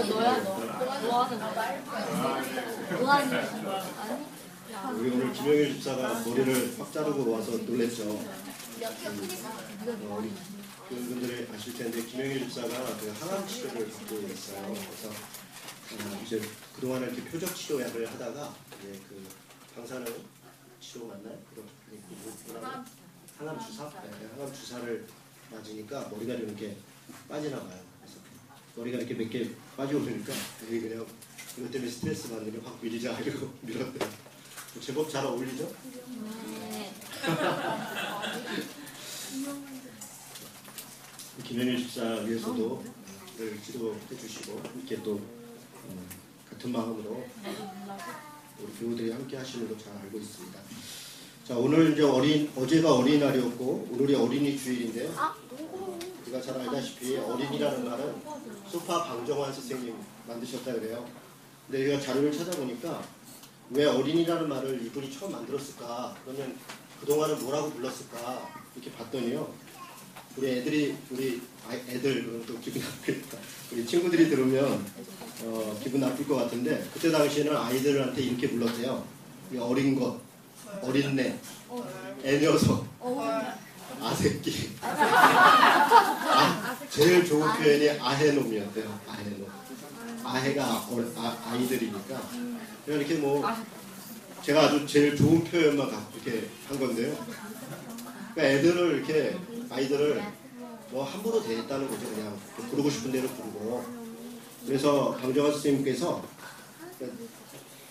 너야 너. 뭐 하는 거야? 뭐 하는 거야? 아니? 우리 오늘 김영일 집사가 머리를 확 자르고 와서 놀랬죠. 우리 그분들이 아실 텐데 김영일 집사가 그 항암 치료를 받고 있어요. 그래서 이제 그동안에 이렇게 표적 치료약을 하다가 이제 그 방사능 치료 맞나요? 항암 주사? 네, 항암 주사를 맞으니까 머리가 이렇게 빠지나 봐요. 그래서 머리가 이렇게 몇 개 빠지고 그러니까 그냥 이것 때문에 스트레스 받는 게 확 밀리자 이러고 밀었대요. 제법 잘 어울리죠? 네. 김현일 집사 위해서도 기도해 주시고 이렇게 또 같은 마음으로 우리 교우들이 함께 하시는 거 잘 알고 있습니다. 자, 오늘 이제 어제가 어린이날이었고 오늘이 어린이 주일인데요. 우리가 잘 알다시피 어린이라는 말은 소파 방정환 선생님 만드셨다 그래요. 근데 우리가 자료를 찾아보니까 왜 어린이라는 말을 이분이 처음 만들었을까? 그러면 그동안은 뭐라고 불렀을까? 이렇게 봤더니요. 우리 애들 그럼 또 기분 나쁘겠다. 우리 친구들이 들으면 기분 나쁠 것 같은데 그때 당시에는 아이들한테 이렇게 불렀대요. 어린 것, 어린내, 애녀석, 아새끼. 제일 좋은 표현이 아해놈이었대요. 아해놈. 아해가 아이들이니까. 이렇게 뭐 제가 아주 제일 좋은 표현만 이렇게 한 건데요. 그러니까 애들을 이렇게 아이들을 뭐 함부로 대했다는 거죠. 그냥 부르고 싶은 대로 부르고. 그래서 방정환 선생님께서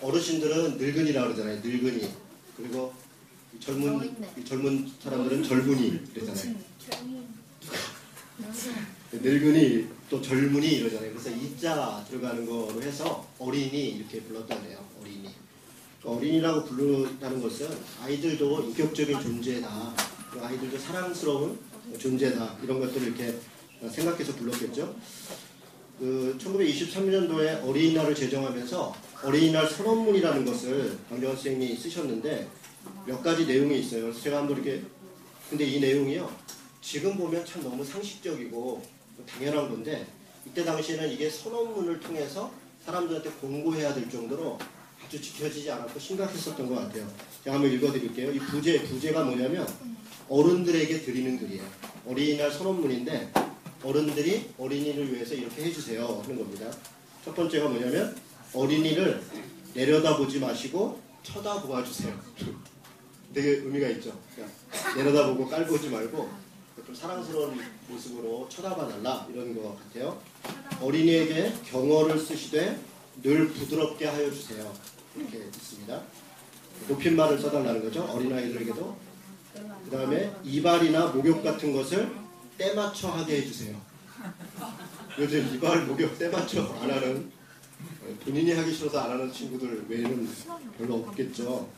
어르신들은 늙은이라고 그러잖아요. 늙은이. 그리고 젊은 사람들은 젊은이 이러잖아요. 늙은이 또 젊은이 이러잖아요. 그래서 이자 들어가는 거로 해서 어린이 이렇게 불렀다네요. 어린이. 어린이라고 부른다는 것은 아이들도 인격적인 존재다. 아이들도 사랑스러운 존재다. 이런 것들을 이렇게 생각해서 불렀겠죠. 1923년도에 어린이날을 제정하면서 어린이날 선언문이라는 것을 방정환 선생님이 쓰셨는데 몇 가지 내용이 있어요. 그래서 제가 한번 이렇게 근데 이 내용이요. 지금 보면 참 너무 상식적이고 당연한 건데 이때 당시에는 이게 선언문을 통해서 사람들한테 공고해야 될 정도로 아주 지켜지지 않았고 심각했었던 것 같아요. 제가 한번 읽어드릴게요. 이 부제가 뭐냐면 어른들에게 드리는 글이에요. 어린이날 선언문인데 어른들이 어린이를 위해서 이렇게 해주세요 하는 겁니다. 첫 번째가 뭐냐면 어린이를 내려다보지 마시고 쳐다보아주세요. 되게 의미가 있죠. 그러니까 내려다보고 깔보지 말고 좀 사랑스러운 모습으로 쳐다봐달라 이런 것 같아요. 어린이에게 경어를 쓰시되 늘 부드럽게 하여 주세요. 이렇게 있습니다. 높임말을 써달라는 거죠. 어린아이들에게도. 그 다음에 이발이나 목욕 같은 것을 때맞춰 하게 해주세요. 요즘 이발, 목욕 때맞춰 안 하는 본인이 하기 싫어서 안 하는 친구들 외에는 별로 없겠죠.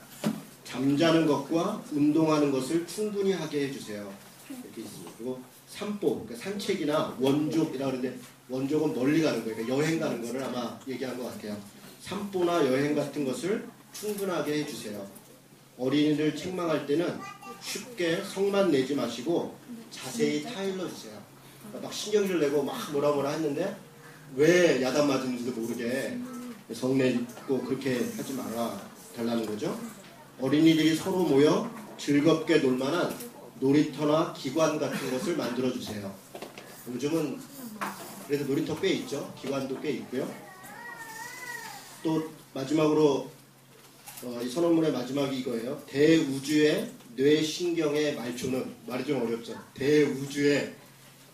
잠자는 것과 운동하는 것을 충분히 하게 해주세요. 이렇게 있습니다. 그리고 산보, 그러니까 산책이나 원족이라고 하는데 원족은 멀리 가는 거예요. 그러니까 여행 가는 거를 아마 얘기한 것 같아요. 산보나 여행 같은 것을 충분하게 해주세요. 어린이를 책망할 때는 쉽게 성만 내지 마시고 자세히 타일러 주세요. 그러니까 막 신경질 내고 막 뭐라 했는데 왜 야단 맞은지도 모르게 성내고 그렇게 하지 말아 달라는 거죠. 어린이들이 서로 모여 즐겁게 놀만한 놀이터나 기관 같은 것을 만들어 주세요. 요즘은 그래도 놀이터 꽤 있죠. 기관도 꽤 있고요. 또 마지막으로 이 선언문의 마지막이 이거예요. 대우주의 뇌신경의 말초는 말이 좀 어렵죠. 대우주의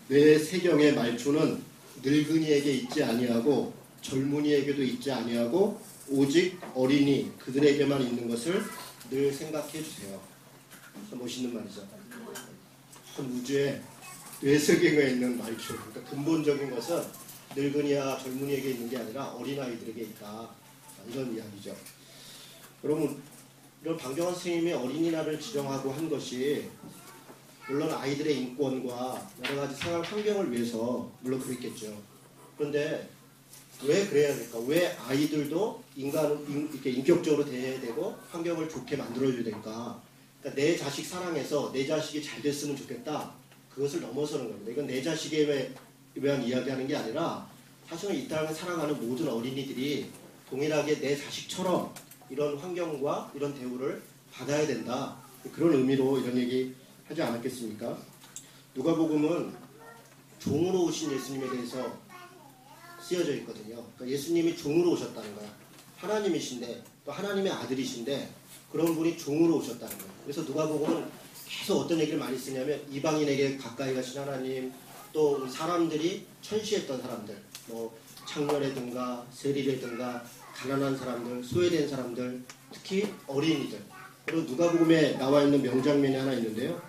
뇌세경의 말초는 늙은이에게 있지 아니하고 젊은이에게도 있지 아니하고 오직 어린이 그들에게만 있는 것을 늘 생각해 주세요. 멋있는 말이죠. 한 우주에 뇌세경에 있는 말초. 그러니까 근본적인 것은 늙은이와 젊은이에게 있는 게 아니라 어린아이들에게 있다. 이런 이야기죠. 여러분, 이런 방정환 선생님이 어린이날을 지정하고 한 것이 물론 아이들의 인권과 여러 가지 생활 환경을 위해서 물론 그랬겠죠. 그런데 왜 그래야 될까? 왜 아이들도 이렇게 인격적으로 대해야 되고 환경을 좋게 만들어줘야 될까? 그러니까 내 자식 사랑해서 내 자식이 잘 됐으면 좋겠다. 그것을 넘어서는 겁니다. 이건 내 자식에 대한 이야기하는 게 아니라 사실은 이 땅을 살아가는 모든 어린이들이 동일하게 내 자식처럼 이런 환경과 이런 대우를 받아야 된다. 그런 의미로 이런 얘기 하지 않았겠습니까? 누가복음은 종으로 오신 예수님에 대해서 쓰여져 있거든요. 그러니까 예수님이 종으로 오셨다는 거야. 하나님이신데 또 하나님의 아들이신데 그런 분이 종으로 오셨다는 거예요. 그래서 누가복음은 계속 어떤 얘기를 많이 쓰냐면 이방인에게 가까이 가신 하나님, 또 사람들이 천시했던 사람들, 뭐 창녀라든가 세리라든가 가난한 사람들, 소외된 사람들, 특히 어린이들. 그리고 누가복음에 나와 있는 명장면이 하나 있는데요.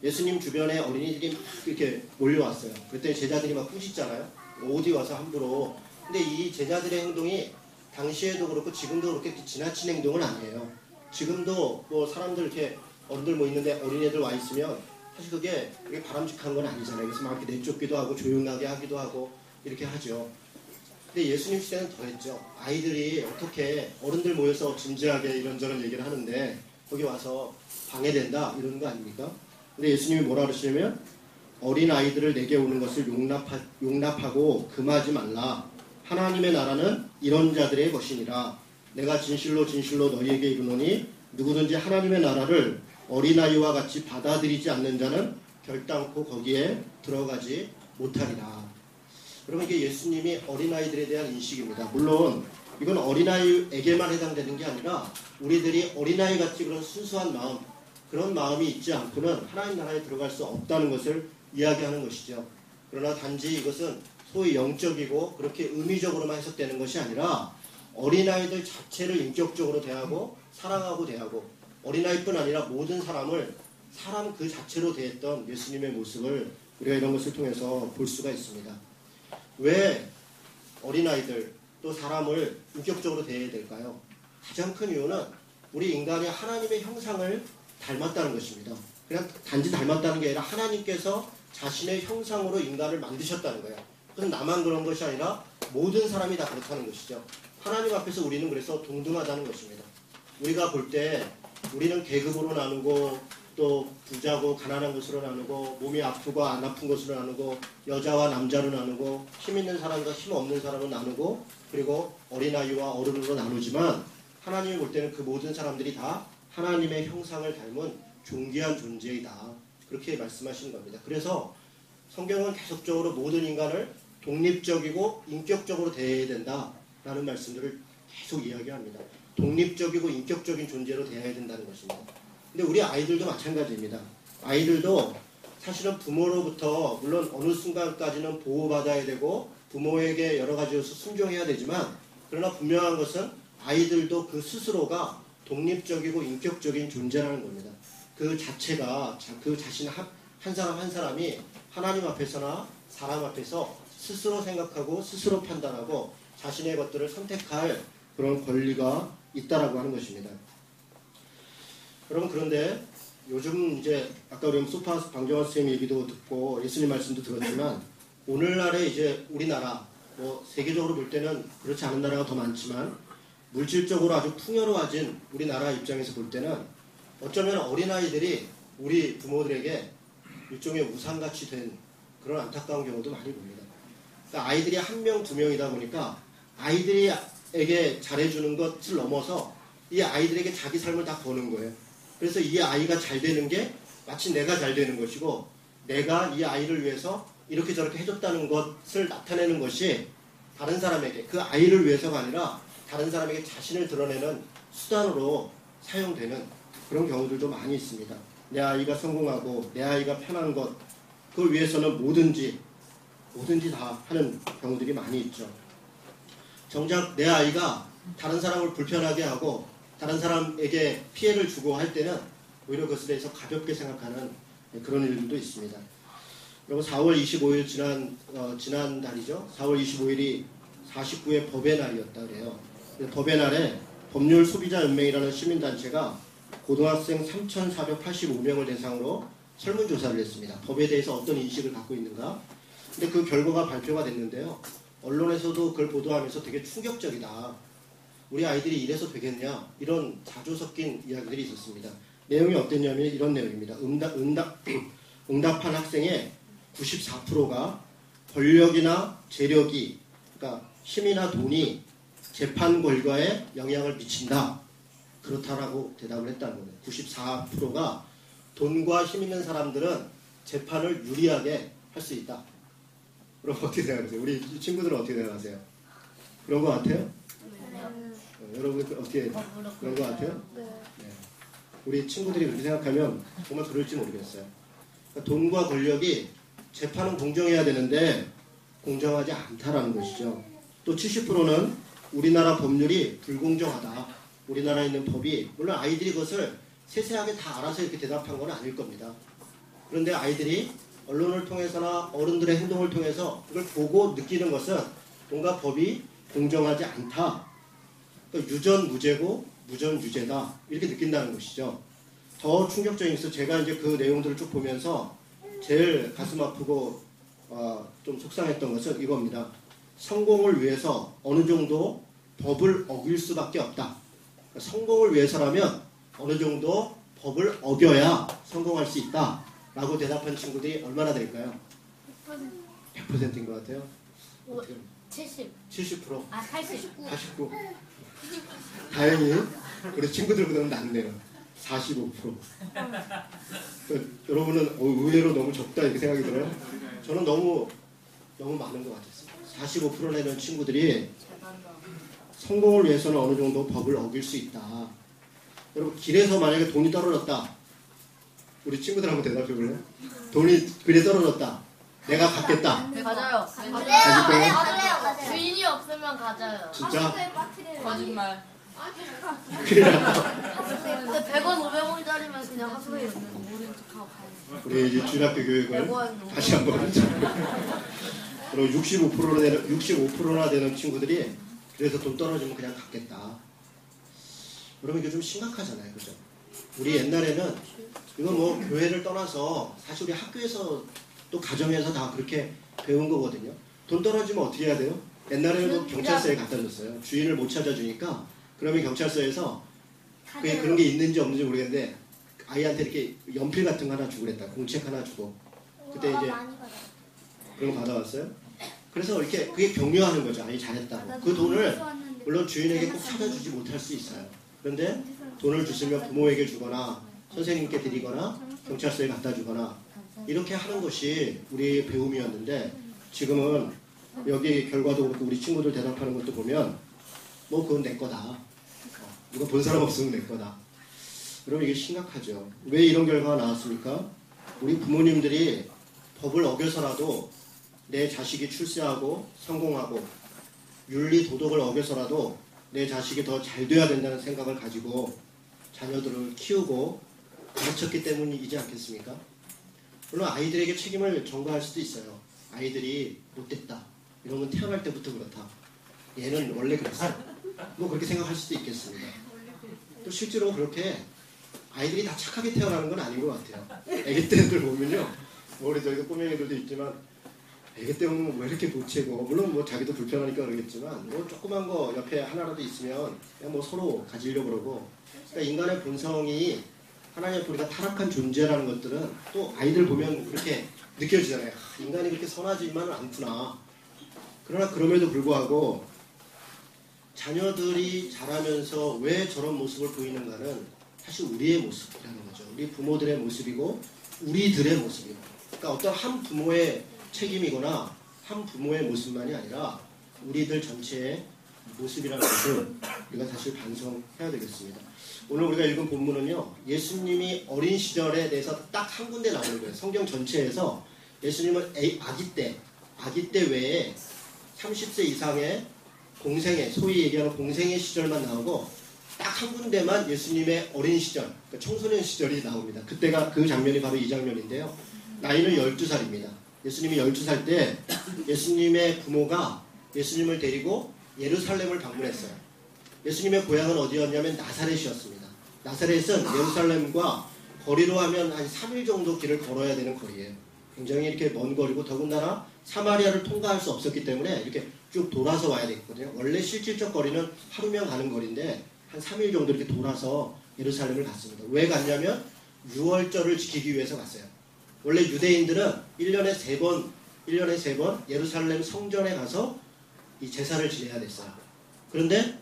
예수님 주변에 어린이들이 막 이렇게 몰려왔어요. 그때 제자들이 막 꾸짖잖아요. 어디 와서 함부로. 근데 이 제자들의 행동이 당시에도 그렇고 지금도 그렇게 지나친 행동은 아니에요. 지금도 뭐 사람들 이렇게 어른들 뭐 있는데 어린애들 와 있으면 사실 그게 바람직한 건 아니잖아요. 그래서 막 이렇게 내쫓기도 하고 조용하게 하기도 하고 이렇게 하죠. 근데 예수님 시대는 더했죠. 아이들이 어떻게 어른들 모여서 진지하게 이런저런 얘기를 하는데 거기 와서 방해된다 이러는 거 아닙니까? 근데 예수님이 뭐라 그러시냐면 어린 아이들을 내게 오는 것을 용납하고 금하지 말라. 하나님의 나라는 이런 자들의 것이니라. 내가 진실로 진실로 너희에게 이르노니 누구든지 하나님의 나라를 어린아이와 같이 받아들이지 않는 자는 결단코 거기에 들어가지 못하리라. 그러면 이게 예수님이 어린아이들에 대한 인식입니다. 물론 이건 어린아이에게만 해당되는 게 아니라 우리들이 어린아이같이 그런 순수한 마음, 그런 마음이 있지 않고는 하나님 나라에 들어갈 수 없다는 것을 이야기하는 것이죠. 그러나 단지 이것은 소위 영적이고 그렇게 의미적으로만 해석되는 것이 아니라 어린아이들 자체를 인격적으로 대하고 사랑하고 대하고 어린아이뿐 아니라 모든 사람을 사람 그 자체로 대했던 예수님의 모습을 우리가 이런 것을 통해서 볼 수가 있습니다. 왜 어린아이들 또 사람을 인격적으로 대해야 될까요? 가장 큰 이유는 우리 인간이 하나님의 형상을 닮았다는 것입니다. 그냥 단지 닮았다는 게 아니라 하나님께서 자신의 형상으로 인간을 만드셨다는 거예요. 그건 나만 그런 것이 아니라 모든 사람이 다 그렇다는 것이죠. 하나님 앞에서 우리는 그래서 동등하다는 것입니다. 우리가 볼 때 우리는 계급으로 나누고 또 부자고 가난한 것으로 나누고 몸이 아프고 안 아픈 것으로 나누고 여자와 남자로 나누고 힘 있는 사람과 힘 없는 사람으로 나누고 그리고 어린아이와 어른으로 나누지만 하나님이 볼 때는 그 모든 사람들이 다 하나님의 형상을 닮은 존귀한 존재이다. 그렇게 말씀하시는 겁니다. 그래서 성경은 계속적으로 모든 인간을 독립적이고 인격적으로 대해야 된다라는 말씀들을 계속 이야기합니다. 독립적이고 인격적인 존재로 대해야 된다는 것입니다. 근데 우리 아이들도 마찬가지입니다. 아이들도 사실은 부모로부터 물론 어느 순간까지는 보호받아야 되고 부모에게 여러 가지로서 순종해야 되지만 그러나 분명한 것은 아이들도 그 스스로가 독립적이고 인격적인 존재라는 겁니다. 그 자체가 그 자신 한 사람 한 사람이 하나님 앞에서나 사람 앞에서 스스로 생각하고 스스로 판단하고 자신의 것들을 선택할 그런 권리가 있다라고 하는 것입니다. 여러분 그런데 요즘 이제 아까 우리 소파 방정환 선생님 얘기도 듣고 예수님 말씀도 들었지만 오늘날에 이제 우리나라 뭐 세계적으로 볼 때는 그렇지 않은 나라가 더 많지만 물질적으로 아주 풍요로워진 우리나라 입장에서 볼 때는 어쩌면 어린아이들이 우리 부모들에게 일종의 우상같이 된 그런 안타까운 경우도 많이 봅니다. 그러니까 아이들이 한 명, 두 명이다 보니까 아이들에게 잘해주는 것을 넘어서 이 아이들에게 자기 삶을 다 거는 거예요. 그래서 이 아이가 잘 되는 게 마치 내가 잘 되는 것이고 내가 이 아이를 위해서 이렇게 저렇게 해줬다는 것을 나타내는 것이 다른 사람에게 그 아이를 위해서가 아니라 다른 사람에게 자신을 드러내는 수단으로 사용되는 그런 경우들도 많이 있습니다. 내 아이가 성공하고 내 아이가 편한 것 그걸 위해서는 뭐든지 다 하는 경우들이 많이 있죠. 정작 내 아이가 다른 사람을 불편하게 하고 다른 사람에게 피해를 주고 할 때는 오히려 그것에 대해서 가볍게 생각하는 그런 일들도 있습니다. 여러분 4월 25일 지난 달이죠. 4월 25일이 49회 법의 날이었다 그래요. 법의 날에 법률소비자연맹이라는 시민단체가 고등학생 3,485명을 대상으로 설문조사를 했습니다. 법에 대해서 어떤 인식을 갖고 있는가. 근데 그 결과가 발표가 됐는데요. 언론에서도 그걸 보도하면서 되게 충격적이다. 우리 아이들이 이래서 되겠냐 이런 자조 섞인 이야기들이 있었습니다. 내용이 어땠냐면 이런 내용입니다. 응답한 학생의 94%가 권력이나 재력이 그러니까 힘이나 돈이 재판 결과에 영향을 미친다. 그렇다라고 대답을 했다는 거예요. 94%가 돈과 힘 있는 사람들은 재판을 유리하게 할 수 있다. 그럼 어떻게 생각하세요? 우리 친구들은 어떻게 생각하세요? 그런 거 같아요? 여러분 어떻게 그런 거 같아요? 네. 우리 친구들이 그렇게 생각하면 정말 그럴지 모르겠어요. 그러니까 돈과 권력이 재판은 공정해야 되는데 공정하지 않다라는 것이죠. 또 70%는 우리나라 법률이 불공정하다. 우리나라에 있는 법이 물론 아이들이 그것을 세세하게 다 알아서 이렇게 대답한 건 아닐 겁니다. 그런데 아이들이 언론을 통해서나 어른들의 행동을 통해서 그걸 보고 느끼는 것은 뭔가 법이 공정하지 않다. 그러니까 유전 무죄고 무전 유죄다. 이렇게 느낀다는 것이죠. 더 충격적인 것은 제가 이제 그 내용들을 쭉 보면서 제일 가슴 아프고 좀 속상했던 것은 이겁니다. 성공을 위해서 어느 정도 법을 어길 수밖에 없다. 그러니까 성공을 위해서라면 어느 정도 법을 어겨야 성공할 수 있다. 라고 대답한 친구들이 얼마나 될까요? 100%인 것 같아요. 70. 70%. 89. 89. 다행히 우리 친구들보다는 낫네요. 45%. 여러분은 의외로 너무 적다 이렇게 생각이 들어요? 저는 너무 많은 것 같았어요. 45% 내는 친구들이 성공을 위해서는 어느 정도 법을 어길 수 있다. 여러분 길에서 만약에 돈이 떨어졌다. 우리 친구들 한번 대답해 볼래요? 돈이 길에 떨어졌다. 내가 갖겠다. 가져요. 가져요. 주인이 없으면 가져요. 진짜? 거짓말. 큰일 났다. 100원, 500원짜리면 그냥 하수구에 있는 모른 척하고 가요. 우리 이제 주일학교 교육을 다시 한번 하자. 그리고 65%나 되는 친구들이 그래서 돈 떨어지면 그냥 갖겠다. 그러면 이게 좀 심각하잖아요. 그죠? 우리 옛날에는 이건 뭐 교회를 떠나서 사실 우리 학교에서 또 가정에서 다 그렇게 배운 거거든요. 돈 떨어지면 어떻게 해야 돼요? 옛날에는 경찰서에 갖다 줬어요. 주인을 못 찾아주니까 그러면 경찰서에서 그런 게 있는지 없는지 모르겠는데 아이한테 이렇게 연필 같은 거 하나 주고 그랬다. 공책 하나 주고. 그때 이제 그런 거 받아왔어요. 그래서 이렇게 그게 격려하는 거죠. 아이 잘했다고. 그 돈을 물론 주인에게 꼭 찾아주지 못할 수 있어요. 그런데 돈을 주시면 부모에게 주거나 선생님께 드리거나 경찰서에 갖다 주거나 이렇게 하는 것이 우리의 배움이었는데 지금은 여기 결과도 그렇고 우리 친구들 대답하는 것도 보면 뭐 그건 내 거다. 누가 본 사람 없으면 내 거다. 그러면 이게 심각하죠. 왜 이런 결과가 나왔습니까? 우리 부모님들이 법을 어겨서라도 내 자식이 출세하고 성공하고 윤리 도덕을 어겨서라도 내 자식이 더 잘 돼야 된다는 생각을 가지고 자녀들을 키우고 가르쳤기 때문이지 않겠습니까? 물론 아이들에게 책임을 전가할 수도 있어요. 아이들이 못됐다. 이런 건 태어날 때부터 그렇다. 얘는 원래 그랬어. 뭐 그렇게 생각할 수도 있겠습니다. 또 실제로 그렇게 아이들이 다 착하게 태어나는 건 아닌 것 같아요. 애기 때들 보면요. 뭐 우리 저기도 꼬맹이들도 있지만 애기 때 보면 왜 이렇게 도체고 물론 뭐 자기도 불편하니까 그러겠지만 뭐 조그만 거 옆에 하나라도 있으면 그냥 뭐 서로 가지려고 그러고 그러니까 인간의 본성이 하나님 우리가 타락한 존재라는 것들은 또 아이들 보면 그렇게 느껴지잖아요. 인간이 그렇게 선하지만은 않구나. 그러나 그럼에도 불구하고 자녀들이 자라면서 왜 저런 모습을 보이는가는 사실 우리의 모습이라는 거죠. 우리 부모들의 모습이고 우리들의 모습이고 그러니까 어떤 한 부모의 책임이거나 한 부모의 모습만이 아니라 우리들 전체의 모습이라는 것을 우리가 사실 반성해야 되겠습니다. 오늘 우리가 읽은 본문은요. 예수님이 어린 시절에 대해서 딱 한 군데 나오는 거예요. 성경 전체에서 예수님은 아기 때 외에 30세 이상의 공생애, 소위 얘기하는 공생애 시절만 나오고 딱 한 군데만 예수님의 어린 시절, 그러니까 청소년 시절이 나옵니다. 그때가 그 장면이 바로 이 장면인데요. 나이는 12살입니다. 예수님이 12살 때 예수님의 부모가 예수님을 데리고 예루살렘을 방문했어요. 예수님의 고향은 어디였냐면 나사렛이었습니다. 나사렛은 예루살렘과 거리로 하면 한 3일 정도 길을 걸어야 되는 거리예요. 굉장히 이렇게 먼 거리고 더군다나 사마리아를 통과할 수 없었기 때문에 이렇게 쭉 돌아서 와야 되거든요. 원래 실질적 거리는 하루면 가는 거리인데 한 3일 정도 이렇게 돌아서 예루살렘을 갔습니다. 왜 갔냐면 6월절을 지키기 위해서 갔어요. 원래 유대인들은 1년에 3번 예루살렘 성전에 가서 이 제사를 지내야 됐어요. 그런데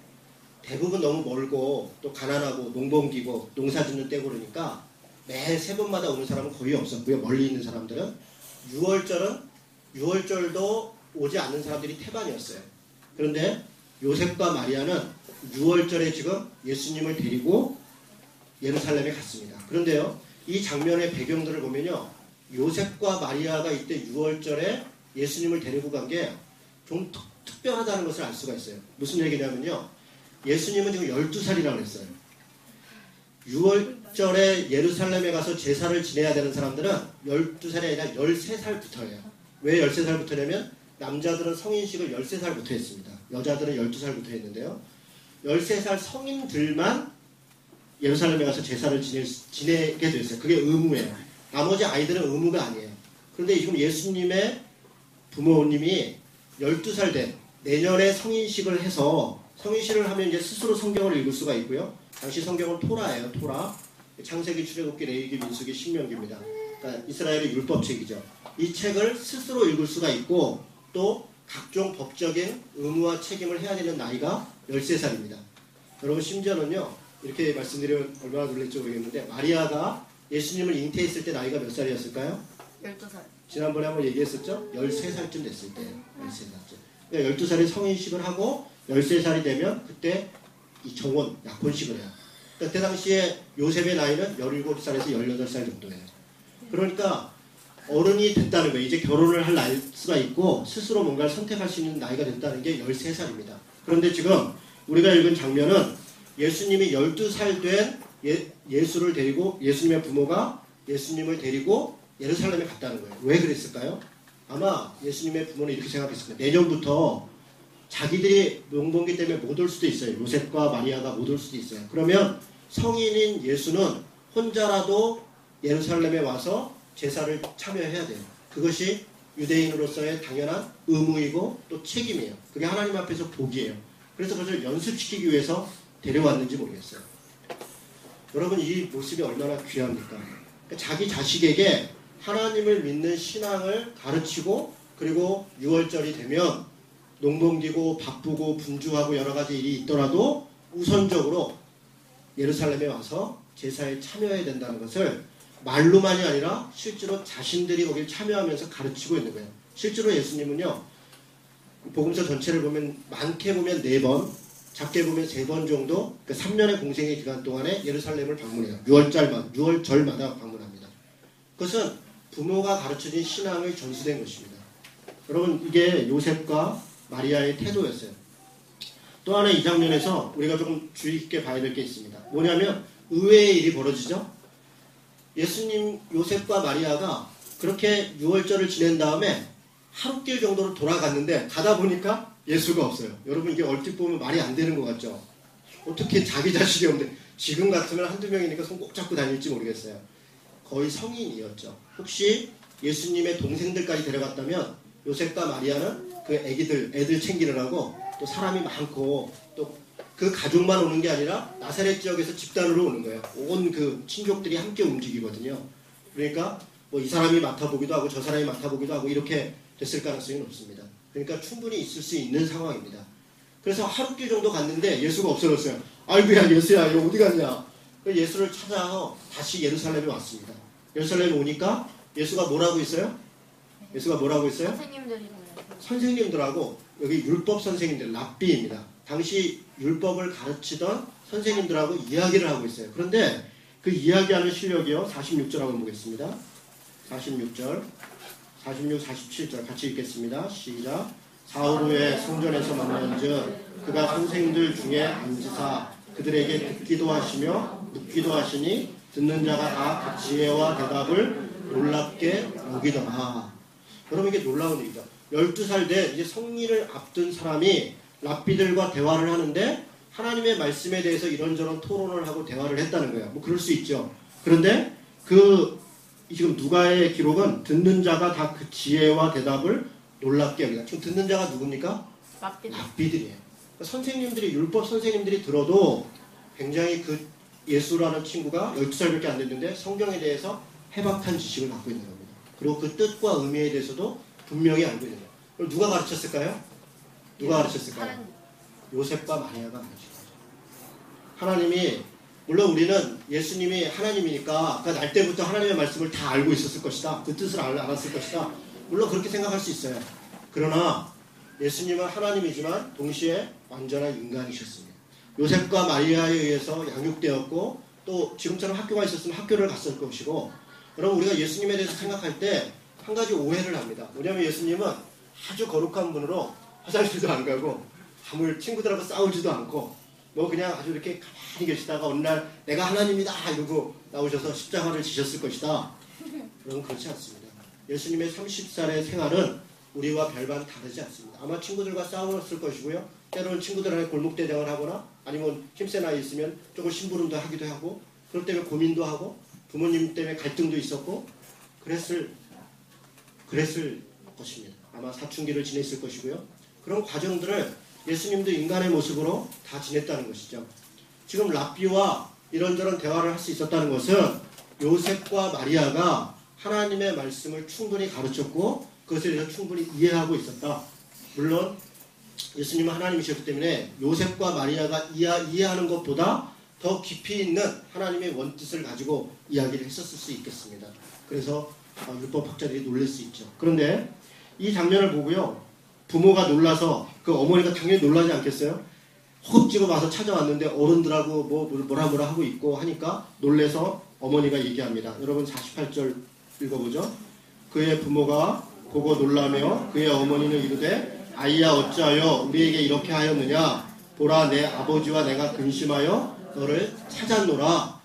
대부분 너무 멀고 또 가난하고 농번기고 농사 짓는 때고 그러니까 매 세 번마다 오는 사람은 거의 없었고요. 멀리 있는 사람들은 6월절도 오지 않는 사람들이 태반이었어요. 그런데 요셉과 마리아는 6월절에 지금 예수님을 데리고 예루살렘에 갔습니다. 그런데요, 이 장면의 배경들을 보면요, 요셉과 마리아가 이때 6월절에 예수님을 데리고 간 게 좀 특별하다는 것을 알 수가 있어요. 무슨 얘기냐면요, 예수님은 지금 12살이라고 했어요. 6월절에 예루살렘에 가서 제사를 지내야 되는 사람들은 12살이 아니라 13살부터예요. 왜 13살부터냐면 남자들은 성인식을 13살부터 했습니다. 여자들은 12살부터 했는데요. 13살 성인들만 예루살렘에 가서 제사를 지내게 됐어요. 그게 의무예요. 나머지 아이들은 의무가 아니에요. 그런데 지금 예수님의 부모님이 12살 된 내년에 성인식을 해서 성인식을 하면 이제 스스로 성경을 읽을 수가 있고요. 당시 성경은 토라예요. 토라. 창세기, 출애굽기, 레위기, 민수기, 신명기입니다. 그러니까 이스라엘의 율법책이죠. 이 책을 스스로 읽을 수가 있고 또 각종 법적인 의무와 책임을 해야 되는 나이가 13살입니다. 여러분 심지어는요, 이렇게 말씀드리면 얼마나 놀랄지 모르겠는데 마리아가 예수님을 잉태했을 때 나이가 몇 살이었을까요? 12살. 지난번에 한번 얘기했었죠? 13살쯤 됐을 때예요. 13살쯤. 그러니까 12살에 성인식을 하고 13살이 되면 그때 이 정원, 약혼식을 해요. 그때 당시에 요셉의 나이는 17살에서 18살 정도예요. 그러니까 어른이 됐다는 거예요. 이제 결혼을 할 나이 수가 있고 스스로 뭔가를 선택할 수 있는 나이가 됐다는 게 13살입니다. 그런데 지금 우리가 읽은 장면은 예수님이 12살 된 예수를 데리고 예수님의 부모가 예수님을 데리고 예루살렘에 갔다는 거예요. 왜 그랬을까요? 아마 예수님의 부모는 이렇게 생각했을 거예요. 내년부터 자기들이 농번기 때문에 못 올 수도 있어요. 요셉과 마리아가 못 올 수도 있어요. 그러면 성인인 예수는 혼자라도 예루살렘에 와서 제사를 참여해야 돼요. 그것이 유대인으로서의 당연한 의무이고 또 책임이에요. 그게 하나님 앞에서 복이에요. 그래서 그것을 연습시키기 위해서 데려왔는지 모르겠어요. 여러분 이 모습이 얼마나 귀합니까? 그러니까 자기 자식에게 하나님을 믿는 신앙을 가르치고 그리고 6월절이 되면 농번기고 바쁘고 분주하고 여러 가지 일이 있더라도 우선적으로 예루살렘에 와서 제사에 참여해야 된다는 것을 말로만이 아니라 실제로 자신들이 거기를 참여하면서 가르치고 있는 거예요. 실제로 예수님은요, 복음서 전체를 보면 많게 보면 4번, 작게 보면 3번 정도, 그 3년의 공생의 기간 동안에 예루살렘을 방문해요. 6월절마다 방문합니다. 그것은 부모가 가르쳐진 신앙의 전수된 것입니다. 여러분 이게 요셉과 마리아의 태도였어요. 또 하나 이 장면에서 우리가 조금 주의 깊게 봐야 될 게 있습니다. 뭐냐면 의외의 일이 벌어지죠. 예수님, 요셉과 마리아가 그렇게 6월절을 지낸 다음에 하루길 정도로 돌아갔는데 가다 보니까 예수가 없어요. 여러분 이게 얼핏 보면 말이 안 되는 것 같죠? 어떻게 자기 자식이 없는데 지금 같으면 한두 명이니까 손 꼭 잡고 다닐지 모르겠어요. 거의 성인이었죠. 혹시 예수님의 동생들까지 데려갔다면 요셉과 마리아는 그 애들 챙기느라고 또 사람이 많고 또 그 가족만 오는 게 아니라 나사렛 지역에서 집단으로 오는 거예요. 온 그 친족들이 함께 움직이거든요. 그러니까 뭐 이 사람이 맡아보기도 하고 저 사람이 맡아보기도 하고 이렇게 됐을 가능성이 높습니다. 그러니까 충분히 있을 수 있는 상황입니다. 그래서 하루길 정도 갔는데 예수가 없어졌어요. 아이고야 예수야 이거 어디 갔냐. 예수를 찾아서 다시 예루살렘에 왔습니다. 예루살렘에 오니까 예수가 뭐라고 있어요? 예수가 뭐라고 있어요? 선생님들하고 여기 율법 선생님들, 랍비입니다. 당시 율법을 가르치던 선생님들하고 이야기를 하고 있어요. 그런데 그 이야기하는 실력이요. 46절 한번 보겠습니다. 46절, 46, 47절 같이 읽겠습니다. 시작. 사흘 후에 성전에서 만난즉 그가 선생들 중에 앉으사 그들에게 듣기도 하시며 묻기도 하시니 듣는 자가 다 그 지혜와 대답을 놀랍게 여기더라. 여러분 이게 놀라운 일이죠. 12살 된 이제 성인을 앞둔 사람이 랍비들과 대화를 하는데 하나님의 말씀에 대해서 이런저런 토론을 하고 대화를 했다는 거예요. 뭐 그럴 수 있죠. 그런데 지금 누가의 기록은 듣는 자가 다 그 지혜와 대답을 놀랍게 여기다. 지금 듣는 자가 누굽니까? 랍비들이에요. 그러니까 선생님들이 율법 선생님들이 들어도 굉장히 그 예수라는 친구가 12살밖에 안 됐는데 성경에 대해서 해박한 지식을 갖고 있는 겁니다. 그리고 그 뜻과 의미에 대해서도 분명히 알고 있는 거예요. 그럼 누가 가르쳤을까요? 누가 가르쳤을까요? 요셉과 마리아가 가르친 거죠. 하나님이, 물론 우리는 예수님이 하나님이니까 그 날 때부터 하나님의 말씀을 다 알고 있었을 것이다. 그 뜻을 알았을 것이다. 물론 그렇게 생각할 수 있어요. 그러나 예수님은 하나님이지만 동시에 완전한 인간이셨습니다. 요셉과 마리아에 의해서 양육되었고 또 지금처럼 학교가 있었으면 학교를 갔을 것이고, 여러분 우리가 예수님에 대해서 생각할 때 한 가지 오해를 합니다. 뭐냐면 예수님은 아주 거룩한 분으로 화장실도 안 가고 아무 친구들하고 싸우지도 않고 뭐 그냥 아주 이렇게 가만히 계시다가 어느 날 내가 하나님이다 이러고 나오셔서 십자가를 지셨을 것이다. 여러분 그렇지 않습니다. 예수님의 30살의 생활은 우리와 별반 다르지 않습니다. 아마 친구들과 싸웠을 것이고요. 때로는 친구들한테 골목대장을 하거나 아니면 힘센 아이 있으면 조금 심부름도 하기도 하고 그럴 때문에 고민도 하고 부모님 때문에 갈등도 있었고 그랬을 것입니다. 아마 사춘기를 지냈을 것이고요. 그런 과정들을 예수님도 인간의 모습으로 다 지냈다는 것이죠. 지금 랍비와 이런저런 대화를 할 수 있었다는 것은 요셉과 마리아가 하나님의 말씀을 충분히 가르쳤고 그것에 대해서 충분히 이해하고 있었다. 물론 예수님은 하나님이셨기 때문에 요셉과 마리아가 이해하는 것보다 더 깊이 있는 하나님의 원뜻을 가지고 이야기를 했었을 수 있겠습니다. 그래서 율법학자들이 놀랄 수 있죠. 그런데 이 장면을 보고요. 부모가 놀라서 그 어머니가 당연히 놀라지 않겠어요? 허겁지겁 와서 찾아왔는데 어른들하고 뭐라 하고 있고 하니까 놀래서 어머니가 얘기합니다. 여러분 48절 읽어보죠. 그의 부모가 보고 놀라며 그의 어머니는 이르되 아이야 어찌하여 우리에게 이렇게 하였느냐 보라 내 아버지와 내가 근심하여 너를 찾았노라.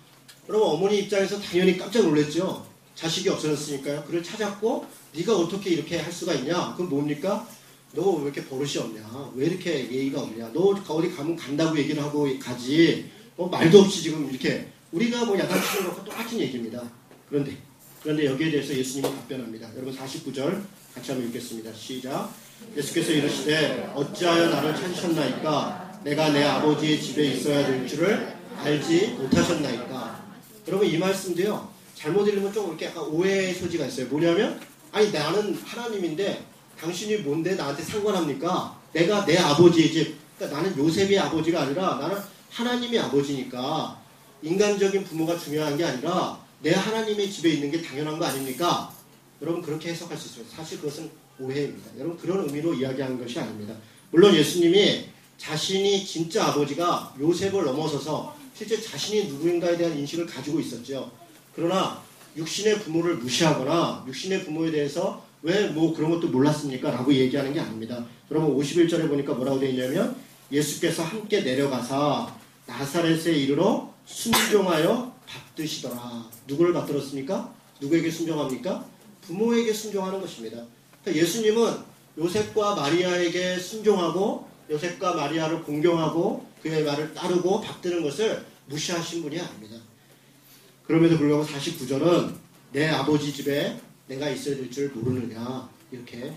여러분 어머니 입장에서 당연히 깜짝 놀랐죠. 자식이 없어졌으니까요. 그를 찾았고 네가 어떻게 이렇게 할 수가 있냐. 그건 뭡니까? 너 왜 이렇게 버릇이 없냐? 왜 이렇게 예의가 없냐? 너 어디 가면 간다고 얘기를 하고 가지. 말도 없이 지금 이렇게 우리가 뭐 야단치는 것과 똑같은 얘기입니다. 그런데 여기에 대해서 예수님이 답변합니다. 여러분 49절 같이 한번 읽겠습니다. 시작. 예수께서 이르시되 어찌하여 나를 찾으셨나이까? 내가 내 아버지의 집에 있어야 될 줄을 알지 못하셨나이까? 여러분 이 말씀도요. 잘못 읽으면 좀 이렇게 약간 오해의 소지가 있어요. 뭐냐면 아니 나는 하나님인데 당신이 뭔데 나한테 상관합니까? 내가 내 아버지의 집, 그러니까 나는 요셉의 아버지가 아니라 나는 하나님의 아버지니까 인간적인 부모가 중요한 게 아니라 내 하나님의 집에 있는 게 당연한 거 아닙니까? 여러분 그렇게 해석할 수 있어요. 사실 그것은 오해입니다. 여러분 그런 의미로 이야기하는 것이 아닙니다. 물론 예수님이 자신이 진짜 아버지가 요셉을 넘어서서 실제 자신이 누구인가에 대한 인식을 가지고 있었죠. 그러나 육신의 부모를 무시하거나 육신의 부모에 대해서 왜 뭐 그런 것도 몰랐습니까? 라고 얘기하는 게 아닙니다. 여러분 51절에 보니까 뭐라고 되어 있냐면 예수께서 함께 내려가사 나사렛에 이르러 순종하여 받드시더라. 누구를 받들었습니까? 누구에게 순종합니까? 부모에게 순종하는 것입니다. 그러니까 예수님은 요셉과 마리아에게 순종하고 요셉과 마리아를 공경하고 그의 말을 따르고 받드는 것을 무시하신 분이 아닙니다. 그럼에도 불구하고 49절은 내 아버지 집에 내가 있어야 될 줄 모르느냐 이렇게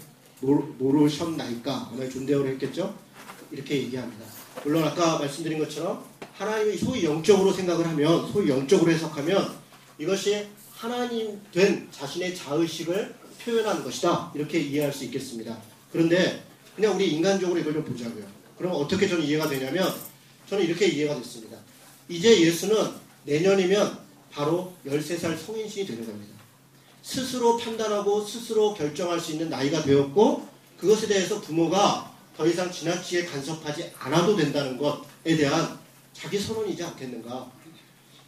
모르셨나이까 아마 존대어로 했겠죠? 이렇게 얘기합니다. 물론 아까 말씀드린 것처럼 하나님이 소위 영적으로 생각을 하면 소위 영적으로 해석하면 이것이 하나님 된 자신의 자의식을 표현하는 것이다 이렇게 이해할 수 있겠습니다. 그런데 그냥 우리 인간적으로 이걸 좀 보자고요. 그럼 어떻게 저는 이해가 되냐면 저는 이렇게 이해가 됐습니다. 이제 예수는 내년이면 바로 13살 성인신이 되는 겁니다. 스스로 판단하고 스스로 결정할 수 있는 나이가 되었고 그것에 대해서 부모가 더 이상 지나치게 간섭하지 않아도 된다는 것에 대한 자기 선언이지 않겠는가.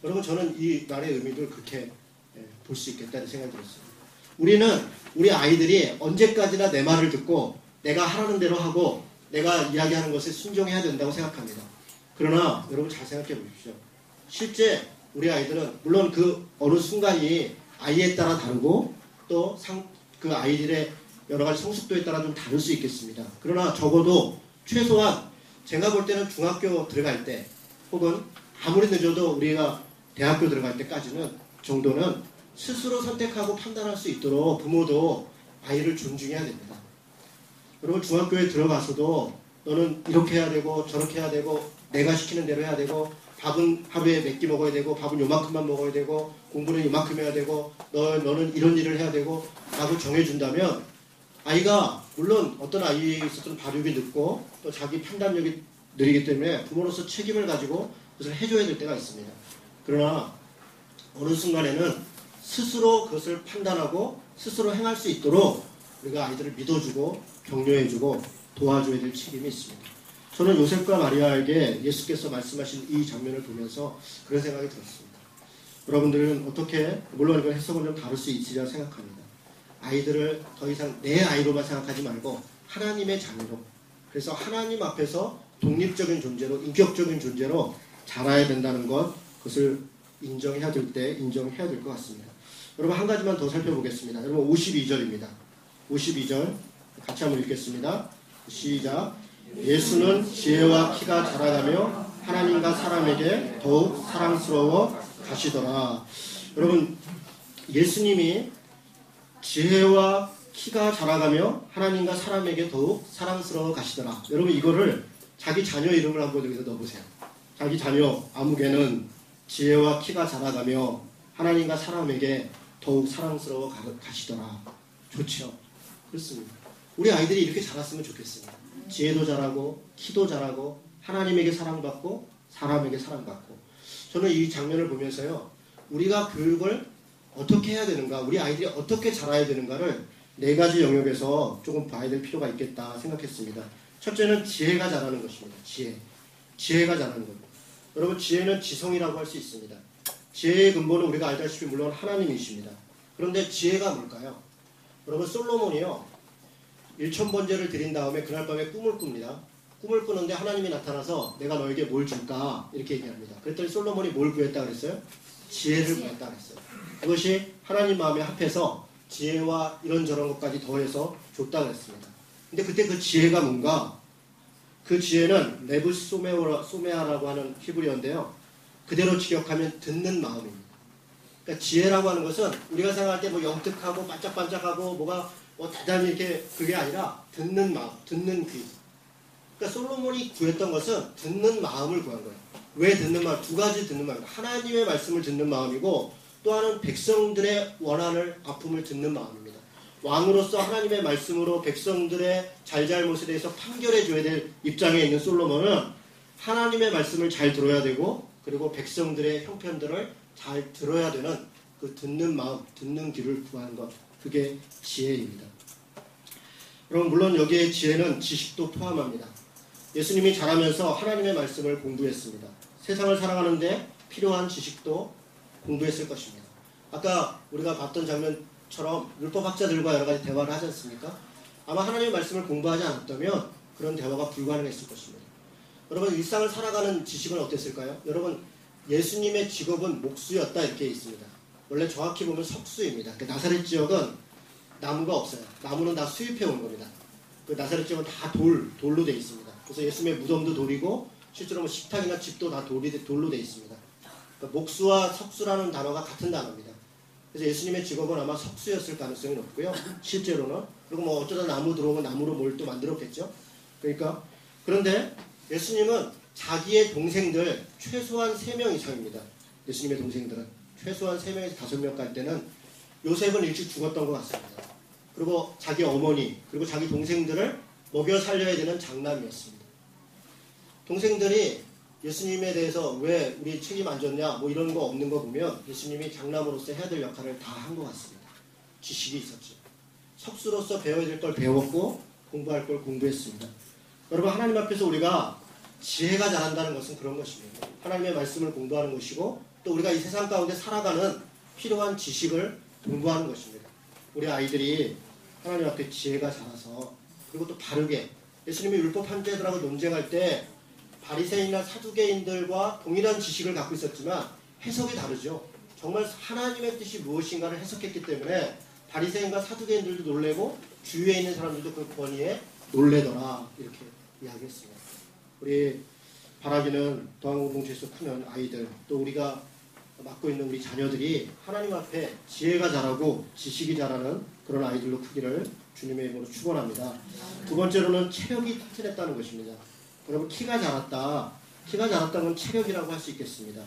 여러분 저는 이 말의 의미를 그렇게 볼 수 있겠다는 생각이 들었습니다. 우리는 우리 아이들이 언제까지나 내 말을 듣고 내가 하라는 대로 하고 내가 이야기하는 것에 순종해야 된다고 생각합니다. 그러나 여러분 잘 생각해 보십시오. 실제 우리 아이들은 물론 그 어느 순간이 아이에 따라 다르고 또 그 아이들의 여러 가지 성숙도에 따라 좀 다를 수 있겠습니다. 그러나 적어도 최소한 제가 볼 때는 중학교 들어갈 때 혹은 아무리 늦어도 우리가 대학교 들어갈 때까지는 정도는 스스로 선택하고 판단할 수 있도록 부모도 아이를 존중해야 됩니다. 여러분 중학교에 들어가서도 너는 이렇게 해야 되고 저렇게 해야 되고 내가 시키는 대로 해야 되고 밥은 하루에 몇 끼 먹어야 되고 밥은 요만큼만 먹어야 되고 공부는 요만큼 해야 되고 너는 이런 일을 해야 되고 라고 정해준다면 아이가 물론 어떤 아이에 있어서는 발육이 늦고 또 자기 판단력이 느리기 때문에 부모로서 책임을 가지고 그것을 해줘야 될 때가 있습니다. 그러나 어느 순간에는 스스로 그것을 판단하고 스스로 행할 수 있도록 우리가 아이들을 믿어주고 격려해주고 도와줘야 될 책임이 있습니다. 저는 요셉과 마리아에게 예수께서 말씀하신 이 장면을 보면서 그런 생각이 들었습니다. 여러분들은 어떻게, 물론 이건 해석은 좀 다를 수 있으리라 생각합니다. 아이들을 더 이상 내 아이로만 생각하지 말고 하나님의 자녀로, 그래서 하나님 앞에서 독립적인 존재로, 인격적인 존재로 자라야 된다는 것, 그것을 인정해야 될 때 인정해야 될 것 같습니다. 여러분 한 가지만 더 살펴보겠습니다. 여러분 52절입니다. 52절 같이 한번 읽겠습니다. 시작. 예수는 지혜와 키가 자라가며 하나님과 사람에게 더욱 사랑스러워 가시더라. 여러분 예수님이 지혜와 키가 자라가며 하나님과 사람에게 더욱 사랑스러워 가시더라. 여러분 이거를 자기 자녀 이름을 한번 여기서 넣어보세요. 자기 자녀 아무개는 지혜와 키가 자라가며 하나님과 사람에게 더욱 사랑스러워 가시더라. 좋죠. 그렇습니다. 우리 아이들이 이렇게 자랐으면 좋겠습니다. 지혜도 자라고 키도 자라고 하나님에게 사랑받고 사람에게 사랑받고. 저는 이 장면을 보면서요, 우리가 교육을 어떻게 해야 되는가, 우리 아이들이 어떻게 자라야 되는가를 4가지 영역에서 조금 봐야 될 필요가 있겠다 생각했습니다. 첫째는 지혜가 자라는 것입니다. 지혜가 자라는 겁니다. 여러분 지혜는 지성이라고 할 수 있습니다. 지혜의 근본은 우리가 알다시피 물론 하나님이십니다. 그런데 지혜가 뭘까요? 여러분 솔로몬이요 1000번제를 드린 다음에 그날 밤에 꿈을 꿉니다. 꿈을 꾸는데 하나님이 나타나서 내가 너에게 뭘 줄까 이렇게 얘기합니다. 그랬더니 솔로몬이 뭘 구했다 그랬어요? 지혜를 구했다 그랬어요. 그것이 하나님 마음에 합해서 지혜와 이런저런 것까지 더해서 줬다 그랬습니다. 근데 그때 그 지혜가 뭔가, 그 지혜는 네부스 소메아라고 하는 히브리어인데요, 그대로 직역하면 듣는 마음입니다. 그러니까 지혜라고 하는 것은 우리가 생각할 때 뭐 영특하고 반짝반짝하고 뭐가 뭐 대단히 이렇게, 그게 아니라 듣는 마음, 듣는 귀. 그러니까 솔로몬이 구했던 것은 듣는 마음을 구한 거예요. 왜 듣는 마음? 2가지 듣는 마음입니다. 하나님의 말씀을 듣는 마음이고 또 하나는 백성들의 원한을, 아픔을 듣는 마음입니다. 왕으로서 하나님의 말씀으로 백성들의 잘잘못에 대해서 판결해 줘야 될 입장에 있는 솔로몬은 하나님의 말씀을 잘 들어야 되고 그리고 백성들의 형편들을 잘 들어야 되는 그 듣는 마음, 듣는 귀를 구하는 것, 그게 지혜입니다. 여러분 물론 여기에 지혜는 지식도 포함합니다. 예수님이 자라면서 하나님의 말씀을 공부했습니다. 세상을 살아가는데 필요한 지식도 공부했을 것입니다. 아까 우리가 봤던 장면처럼 율법학자들과 여러 가지 대화를 하지 않습니까? 아마 하나님의 말씀을 공부하지 않았다면 그런 대화가 불가능했을 것입니다. 여러분 일상을 살아가는 지식은 어땠을까요? 여러분 예수님의 직업은 목수였다 이렇게 있습니다. 원래 정확히 보면 석수입니다. 그 나사렛 지역은 나무가 없어요. 나무는 다 수입해 온 겁니다. 그 나사렛 지역은 다 돌로 되어 있습니다. 그래서 예수님의 무덤도 돌이고 실제로 뭐 식탁이나 집도 다 돌로 되어 있습니다. 그러니까 목수와 석수라는 단어가 같은 단어입니다. 그래서 예수님의 직업은 아마 석수였을 가능성이 높고요. 실제로는. 그리고 뭐 어쩌다 나무 들어오면 나무로 뭘 또 만들었겠죠. 그러니까 그런데 예수님은 자기의 동생들 최소한 3명 이상입니다. 예수님의 동생들은 최소한 3명에서 5명 갈 때는 요셉은 일찍 죽었던 것 같습니다. 그리고 자기 어머니 그리고 자기 동생들을 먹여 살려야 되는 장남이었습니다. 동생들이 예수님에 대해서 왜 우리 책임 안 졌냐 뭐 이런 거 없는 거 보면 예수님이 장남으로서 해야 될 역할을 다 한 것 같습니다. 지식이 있었죠. 석수로서 배워야 될 걸 배웠고 공부할 걸 공부했습니다. 여러분 하나님 앞에서 우리가 지혜가 자란다는 것은 그런 것입니다. 하나님의 말씀을 공부하는 것이고 또 우리가 이 세상 가운데 살아가는 필요한 지식을 공부하는 것입니다. 우리 아이들이 하나님 앞에 지혜가 자라서 그리고 또 바르게, 예수님이 율법 판례들하고 논쟁할 때 바리새인이나 사두개인들과 동일한 지식을 갖고 있었지만 해석이 다르죠. 정말 하나님의 뜻이 무엇인가를 해석했기 때문에 바리새인과 사두개인들도 놀래고 주위에 있는 사람들도 그 권위에 놀래더라 이렇게 이야기했습니다. 우리 바라기는 도항공동체에서 크는 아이들, 또 우리가 맡고 있는 우리 자녀들이 하나님 앞에 지혜가 자라고 지식이 자라는 그런 아이들로 크기를 주님의 이름으로 축원합니다. 2번째로는 체력이 튼튼했다는 것입니다. 여러분 키가 자랐다. 키가 자랐다는 건 체력이라고 할 수 있겠습니다.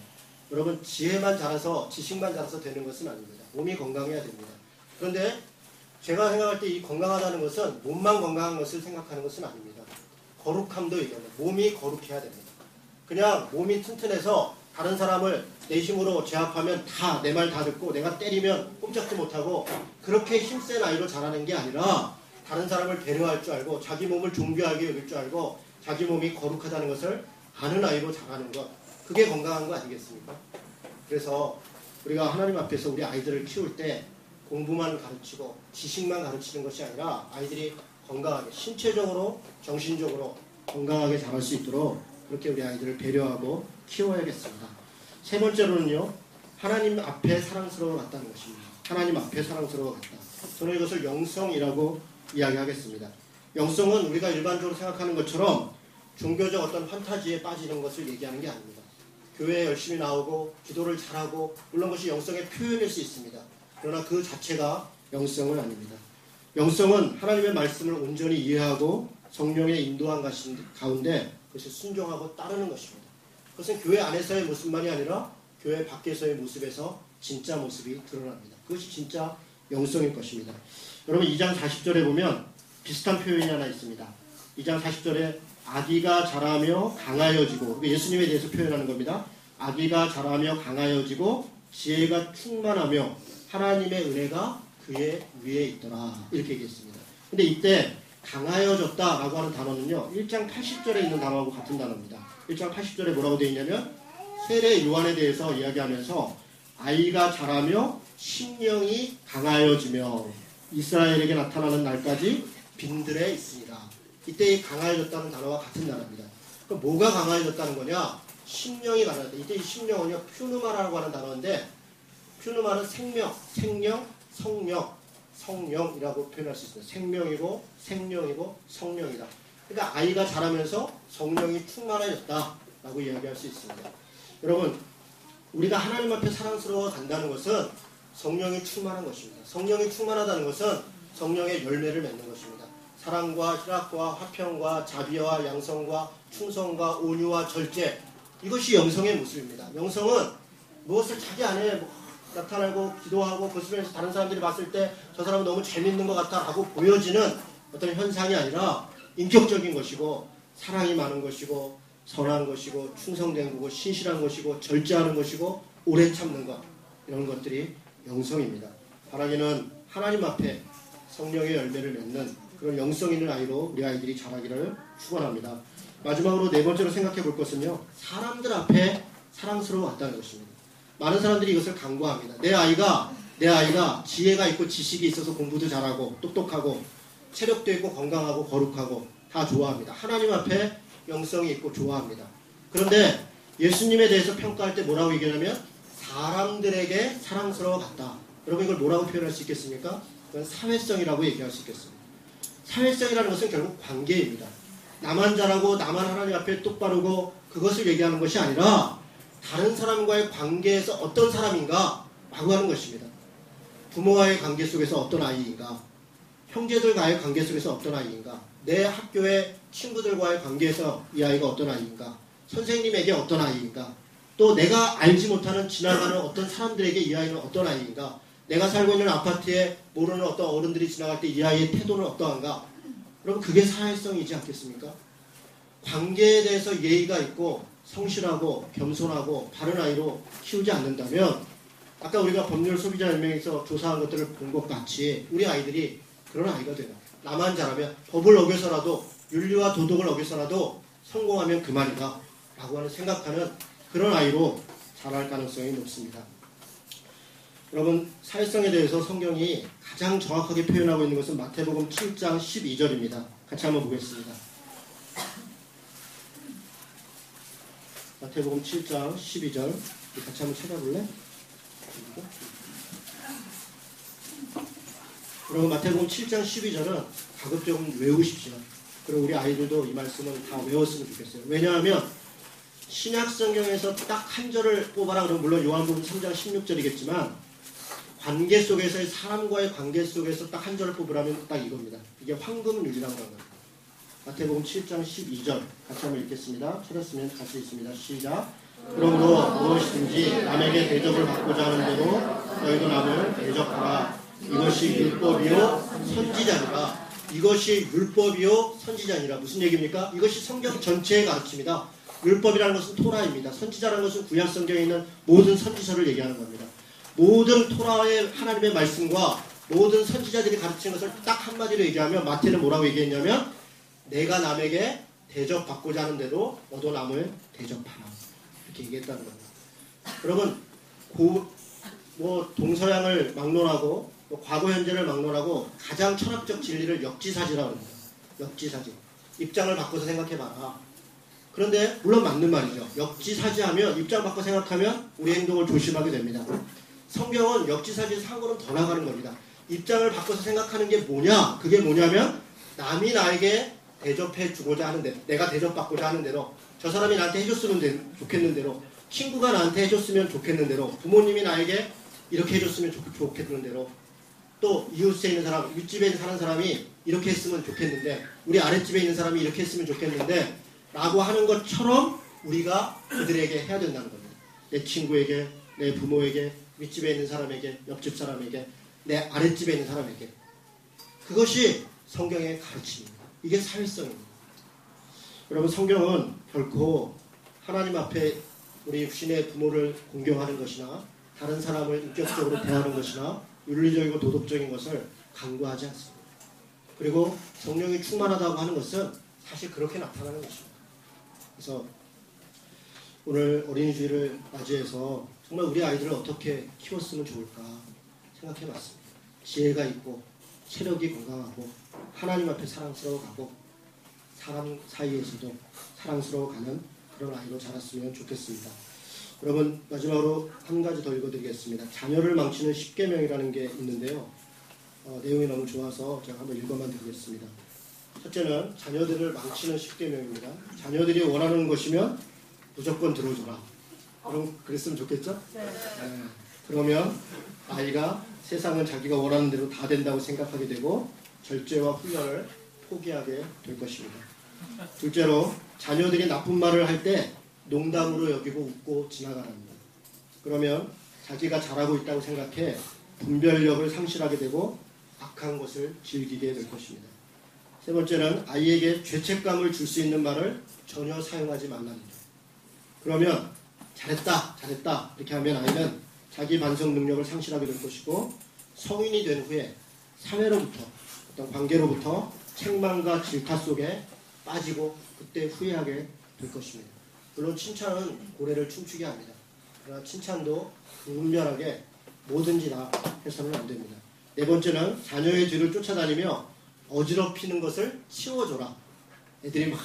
여러분 지혜만 자라서 지식만 자라서 되는 것은 아닙니다. 몸이 건강해야 됩니다. 그런데 제가 생각할 때 이 건강하다는 것은 몸만 건강한 것을 생각하는 것은 아닙니다. 거룩함도 얘기합니다. 몸이 거룩해야 됩니다. 그냥 몸이 튼튼해서 다른 사람을 내 힘으로 제압하면 다 내 말 다 듣고 내가 때리면 꼼짝도 못하고 그렇게 힘센 아이로 자라는 게 아니라 다른 사람을 배려할 줄 알고 자기 몸을 존귀하게 여길 줄 알고 자기 몸이 거룩하다는 것을 아는 아이로 자라는 것, 그게 건강한 거 아니겠습니까? 그래서 우리가 하나님 앞에서 우리 아이들을 키울 때 공부만 가르치고 지식만 가르치는 것이 아니라 아이들이 건강하게 신체적으로 정신적으로 건강하게 자랄 수 있도록 그렇게 우리 아이들을 배려하고 키워야겠습니다. 세 번째로는요, 하나님 앞에 사랑스러워 갔다는 것입니다. 하나님 앞에 사랑스러워 갔다. 저는 이것을 영성이라고 이야기하겠습니다. 영성은 우리가 일반적으로 생각하는 것처럼 종교적 어떤 판타지에 빠지는 것을 얘기하는 게 아닙니다. 교회에 열심히 나오고 기도를 잘하고 물론 그것이 영성의 표현일 수 있습니다. 그러나 그 자체가 영성은 아닙니다. 영성은 하나님의 말씀을 온전히 이해하고 성령의 인도한 가운데 그것을 순종하고 따르는 것입니다. 그것은 교회 안에서의 모습만이 아니라 교회 밖에서의 모습에서 진짜 모습이 드러납니다. 그것이 진짜 영성일 것입니다. 여러분 2장 40절에 보면 비슷한 표현이 하나 있습니다. 2장 40절에 아기가 자라며 강하여지고, 예수님에 대해서 표현하는 겁니다. 아기가 자라며 강하여지고 지혜가 충만하며 하나님의 은혜가 그의 위에 있더라, 이렇게 얘기했습니다. 근데 이때 강하여졌다라고 하는 단어는요 1장 80절에 있는 단어하고 같은 단어입니다. 1장 80절에 뭐라고 되어 있냐면 세례 요한에 대해서 이야기하면서 아이가 자라며 심령이 강하여지며 이스라엘에게 나타나는 날까지 빈들에 있습니다. 이때 이 강하여졌다는 단어와 같은 단어입니다. 그럼 뭐가 강하여졌다는 거냐? 심령이 강하여졌다. 이때 이 심령은요 퓨누마라고 하는 단어인데, 퓨누마는 생명, 생령, 성령, 성령이라고 표현할 수 있습니다. 생명이고 생령이고 성령이다. 그러니까 아이가 자라면서 성령이 충만해졌다라고 이야기할 수 있습니다. 여러분, 우리가 하나님 앞에 사랑스러워 간다는 것은 성령이 충만한 것입니다. 성령이 충만하다는 것은 성령의 열매를 맺는 것입니다. 사랑과 희락과 화평과 자비와 양성과 충성과 온유와 절제, 이것이 영성의 모습입니다. 영성은 무엇을 자기 안에 나타나고 기도하고 그것을 해서 다른 사람들이 봤을 때 저 사람은 너무 재밌는 것 같아 라고 보여지는 어떤 현상이 아니라 인격적인 것이고 사랑이 많은 것이고 선한 것이고 충성된 거고 신실한 것이고 절제하는 것이고 오래 참는 것, 이런 것들이 영성입니다. 바라기는 하나님 앞에 성령의 열매를 맺는 그런 영성 있는 아이로 우리 아이들이 자라기를 축원합니다. 마지막으로 네 번째로 생각해 볼 것은요, 사람들 앞에 사랑스러워 왔다는 것입니다. 많은 사람들이 이것을 간과합니다. 내 아이가 지혜가 있고 지식이 있어서 공부도 잘하고 똑똑하고 체력도 있고 건강하고 거룩하고 다 좋아합니다. 하나님 앞에 영성이 있고 좋아합니다. 그런데 예수님에 대해서 평가할 때 뭐라고 얘기하냐면 사람들에게 사랑스러워 갔다. 여러분, 이걸 뭐라고 표현할 수 있겠습니까? 그건 사회성이라고 얘기할 수 있겠습니다. 사회성이라는 것은 결국 관계입니다. 나만 잘하고 나만 하나님 앞에 똑바르고 그것을 얘기하는 것이 아니라 다른 사람과의 관계에서 어떤 사람인가 라고 하는 것입니다. 부모와의 관계 속에서 어떤 아이인가, 형제들과의 관계 속에서 어떤 아이인가, 내 학교의 친구들과의 관계에서 이 아이가 어떤 아이인가, 선생님에게 어떤 아이인가, 또 내가 알지 못하는 지나가는 어떤 사람들에게 이 아이는 어떤 아이인가, 내가 살고 있는 아파트에 모르는 어떤 어른들이 지나갈 때 이 아이의 태도는 어떠한가. 여러분, 그게 사회성이지 않겠습니까? 관계에 대해서 예의가 있고 성실하고 겸손하고 바른 아이로 키우지 않는다면, 아까 우리가 법률 소비자 연맹에서 조사한 것들을 본 것 같이 우리 아이들이 그런 아이가 돼요. 나만 잘하면, 법을 어겨서라도, 윤리와 도덕을 어겨서라도 성공하면 그만이다 라고 하는 생각하는 그런 아이로 자랄 가능성이 높습니다. 여러분, 사회성에 대해서 성경이 가장 정확하게 표현하고 있는 것은 마태복음 7장 12절입니다. 같이 한번 보겠습니다. 마태복음 7장 12절 같이 한번 찾아볼래? 여러분, 마태복음 7장 12절은 가급적이면 외우십시오. 그리고 우리 아이들도 이 말씀을 다 외웠으면 좋겠어요. 왜냐하면 신약 성경에서 딱 한 절을 뽑아라 그러면 물론 요한복음 3장 16절이겠지만 관계 속에서의 사람과의 관계 속에서 딱 한 절을 뽑으라면 딱 이겁니다. 이게 황금률이라고 하는 겁니다. 마태복음 7장 12절 같이 한번 읽겠습니다. 찾았으면 같이 읽습니다. 시작. 그러므로 무엇이든지 남에게 대접을 받고자 하는 대로 너희도 남을 대접하라. 이것이 율법이요 선지자니라. 이것이 율법이요 선지자니라. 무슨 얘기입니까? 이것이 성경 전체에 가르칩니다. 율법이라는 것은 토라입니다. 선지자라는 것은 구약 성경에 있는 모든 선지서를 얘기하는 겁니다. 모든 토라의 하나님의 말씀과 모든 선지자들이 가르친 것을 딱 한마디로 얘기하면 마태는 뭐라고 얘기했냐면 내가 남에게 대접받고자 하는 대로 너도 남을 대접하라. 이렇게 얘기했다는 겁니다. 여러분 동서양을 막론하고 과거 현재를 막론하고 가장 철학적 진리를 역지사지라고 합니다. 역지사지. 입장을 바꿔서 생각해봐라. 그런데 물론 맞는 말이죠. 역지사지하면 입장 바꿔 생각하면 우리 행동을 조심하게 됩니다. 성경은 역지사지에서 한 걸음 더 나가는 겁니다. 입장을 바꿔서 생각하는 게 뭐냐? 그게 뭐냐면 남이 나에게 대접해 주고자 하는 대로, 내가 대접받고자 하는 대로, 저 사람이 나한테 해줬으면 좋겠는 대로, 친구가 나한테 해줬으면 좋겠는 대로, 부모님이 나에게 이렇게 해줬으면 좋겠는 대로, 또 이웃에 있는 사람, 윗집에 사는 사람이 이렇게 했으면 좋겠는데, 우리 아랫집에 있는 사람이 이렇게 했으면 좋겠는데 라고 하는 것처럼 우리가 그들에게 해야 된다는 겁니다. 내 친구에게, 내 부모에게, 윗집에 있는 사람에게, 옆집 사람에게, 내 아랫집에 있는 사람에게. 그것이 성경의 가르침입니다. 이게 사회성입니다. 여러분, 성경은 결코 하나님 앞에 우리 육신의 부모를 공경하는 것이나 다른 사람을 인격적으로 대하는 것이나 윤리적이고 도덕적인 것을 강구하지 않습니다. 그리고 성령이 충만하다고 하는 것은 사실 그렇게 나타나는 것입니다. 그래서 오늘 어린이 주일을 맞이해서 정말 우리 아이들을 어떻게 키웠으면 좋을까 생각해봤습니다. 지혜가 있고 체력이 건강하고 하나님 앞에 사랑스러워가고 사람 사이에서도 사랑스러워가는 그런 아이로 자랐으면 좋겠습니다. 여러분, 마지막으로 한 가지 더 읽어드리겠습니다. 자녀를 망치는 10계명이라는 게 있는데요. 내용이 너무 좋아서 제가 한번 읽어만 드리겠습니다. 첫째는 자녀들을 망치는 10계명입니다. 자녀들이 원하는 것이면 무조건 들어줘라. 그럼 그랬으면 좋겠죠? 네. 그러면 아이가 세상은 자기가 원하는 대로 다 된다고 생각하게 되고 절제와 훈련을 포기하게 될 것입니다. 둘째로 자녀들이 나쁜 말을 할 때 농담으로 여기고 웃고 지나가랍니다. 그러면 자기가 잘하고 있다고 생각해 분별력을 상실하게 되고 악한 것을 즐기게 될 것입니다. 세 번째는 아이에게 죄책감을 줄 수 있는 말을 전혀 사용하지 말랍니다. 그러면 잘했다 이렇게 하면 아이는 자기 반성 능력을 상실하게 될 것이고 성인이 된 후에 사회로부터 어떤 관계로부터 책망과 질타 속에 빠지고 그때 후회하게 될 것입니다. 물론 칭찬은 고래를 춤추게 합니다. 그러나 칭찬도 은밀하게 뭐든지 다 해서는 안 됩니다. 네 번째는 자녀의 뒤를 쫓아다니며 어지럽히는 것을 치워줘라. 애들이 막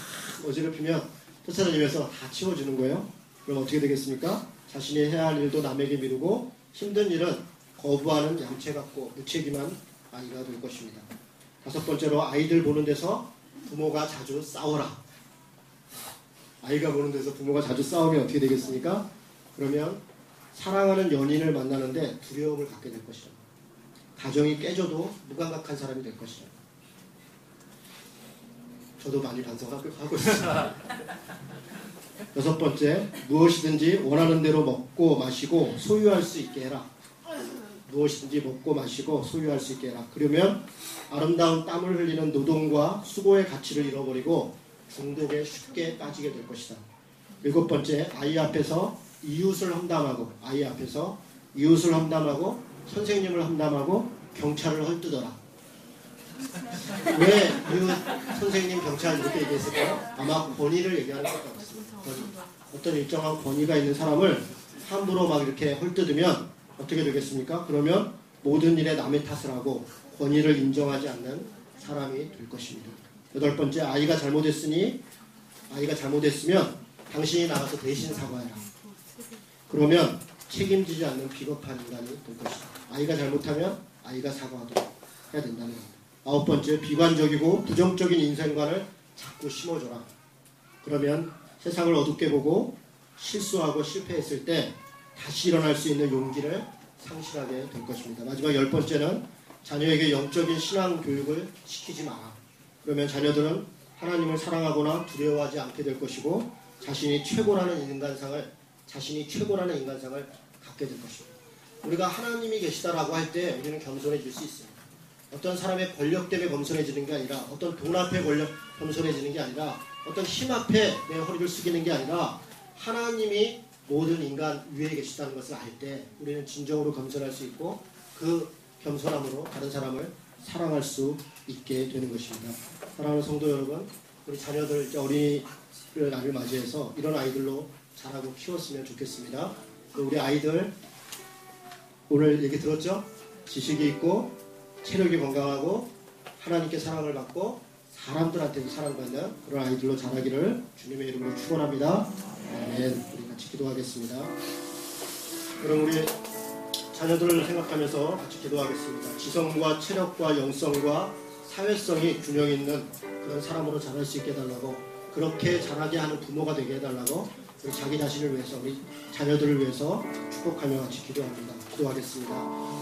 어지럽히면 쫓아다니면서 다 치워주는 거예요. 그럼 어떻게 되겠습니까? 자신이 해야 할 일도 남에게 미루고 힘든 일은 거부하는 얌체 같고 무책임한 아이가 될 것입니다. 다섯 번째로 아이들 보는 데서 부모가 자주 싸워라. 아이가 보는 데서 부모가 자주 싸우면 어떻게 되겠습니까? 그러면 사랑하는 연인을 만나는데 두려움을 갖게 될 것이다. 가정이 깨져도 무감각한 사람이 될 것이다. 저도 많이 반성하고 있습니다. 여섯 번째, 무엇이든지 원하는 대로 먹고 마시고 소유할 수 있게 해라. 무엇이든지 먹고 마시고 소유할 수 있게 해라. 그러면 아름다운 땀을 흘리는 노동과 수고의 가치를 잃어버리고 중독에 쉽게 빠지게 될 것이다. 일곱 번째, 아이 앞에서 이웃을 험담하고 선생님을 험담하고 경찰을 헐뜯어라. 왜 이웃, 선생님, 경찰 이렇게 얘기했을까요? 아마 권위를 얘기하는 것 같습니다. 어떤 일정한 권위가 있는 사람을 함부로 막 이렇게 헐뜯으면 어떻게 되겠습니까? 그러면 모든 일에 남의 탓을 하고 권위를 인정하지 않는 사람이 될 것입니다. 여덟 번째, 아이가 잘못했으면 당신이 나가서 대신 사과해라. 그러면 책임지지 않는 비겁한 인간이 될 것이다. 아이가 잘못하면 아이가 사과하도록 해야 된다는 겁니다. 아홉 번째, 비관적이고 부정적인 인생관을 자꾸 심어줘라. 그러면 세상을 어둡게 보고 실수하고 실패했을 때 다시 일어날 수 있는 용기를 상실하게 될 것입니다. 마지막 열 번째는 자녀에게 영적인 신앙 교육을 시키지 마라. 그러면 자녀들은 하나님을 사랑하거나 두려워하지 않게 될 것이고 자신이 최고라는 인간상을 갖게 될 것입니다. 우리가 하나님이 계시다라고 할 때 우리는 겸손해질 수 있습니다. 어떤 사람의 권력 때문에 겸손해지는 게 아니라 어떤 돈 앞에 겸손해지는 게 아니라 어떤 힘 앞에 내 허리를 숙이는 게 아니라 하나님이 모든 인간 위에 계시다는 것을 알 때 우리는 진정으로 겸손할 수 있고 그 겸손함으로 다른 사람을 사랑할 수 있게 되는 것입니다. 사랑하는 성도 여러분, 우리 자녀들 이제 어린이를 날을 맞이해서 이런 아이들로 자라고 키웠으면 좋겠습니다. 우리 아이들 오늘 얘기 들었죠? 지식이 있고 체력이 건강하고 하나님께 사랑을 받고 사람들한테도 사랑받는 그런 아이들로 자라기를 주님의 이름으로 축원합니다. 아멘. 우리 같이 기도하겠습니다. 그럼 우리 자녀들을 생각하면서 같이 기도하겠습니다. 지성과 체력과 영성과 사회성이 균형 있는 그런 사람으로 자랄 수 있게 해달라고, 그렇게 자라게 하는 부모가 되게 해달라고 우리 자기 자신을 위해서, 우리 자녀들을 위해서 축복하며 같이 기도합니다. 기도하겠습니다.